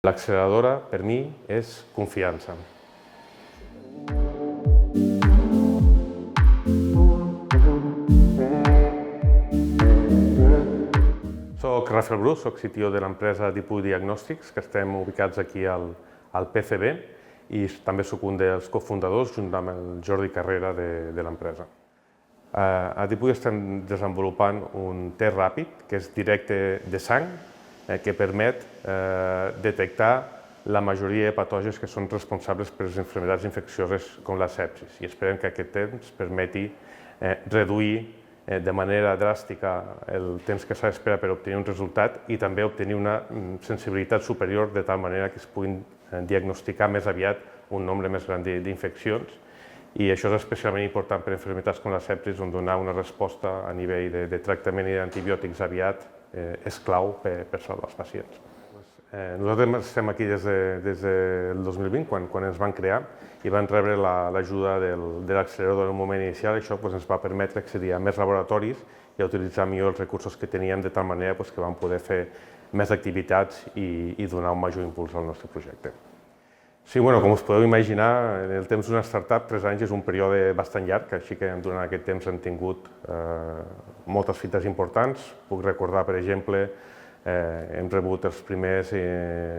L'acceleradora, per mi, és confiança. Soc Rafael Bru, soc CTO de l'empresa Dipuy Diagnòstics, que estem ubicats aquí al PCB, i també soc un dels cofundadors, junt amb el Jordi Carrera, de l'empresa. A Dipuy estem desenvolupant un test ràpid, que és directe de sang, que permet detectar la majoria de patògens que són responsables per les malalties infeccioses com la sepsis, i esperem que aquest temps permeti reduir de manera dràstica el temps que s'ha d'esperar per obtenir un resultat i també obtenir una sensibilitat superior de tal manera que es puguin diagnosticar més aviat un nombre més gran d'infeccions, i això és especialment important per a malalties com la sepsis, on donar una resposta a nivell de tractament i d'antibiòtics aviat és clau per salvar els pacients. Nosaltres estem aquí des del 2020, quan ens van crear, i van rebre l'ajuda de l'accelerador en un moment inicial. Això ens va permetre accedir a més laboratoris i a utilitzar millor els recursos que teníem, de tal manera que vam poder fer més activitats i donar un major impuls al nostre projecte. Sí, com us podeu imaginar, en el temps d'una startup, 3 anys és un període bastant llarg, així que durant aquest temps hem tingut moltes fites importants. Puc recordar, per exemple, hem rebut els primers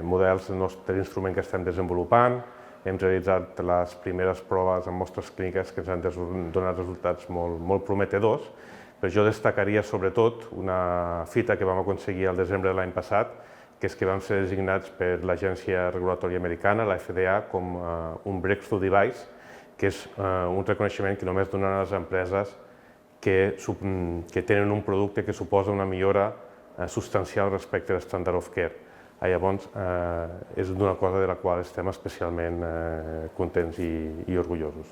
models del nostre instrument que estem desenvolupant, hem realitzat les primeres proves en mostres clíniques que ens han donat resultats molt prometedors, però jo destacaria sobretot una fita que vam aconseguir al desembre de l'any passat, que és que vam ser designats per l'Agència Regulatòria Americana, la FDA, com un Breakthrough Device, que és un reconeixement que només donen a les empreses que tenen un producte que suposa una millora substancial respecte a l'estàndard of care. Llavors, és una cosa de la qual estem especialment contents i orgullosos.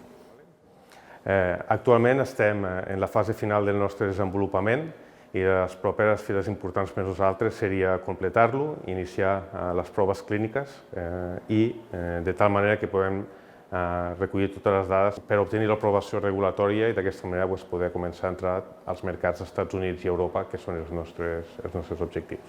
Actualment estem en la fase final del nostre desenvolupament i les properes fites importants per nosaltres seria completar-lo, iniciar les proves clíniques i de tal manera que podem recollir totes les dades per obtenir l'aprovació regulatòria i d'aquesta manera poder començar a entrar als mercats dels Estats Units i Europa, que són els nostres objectius.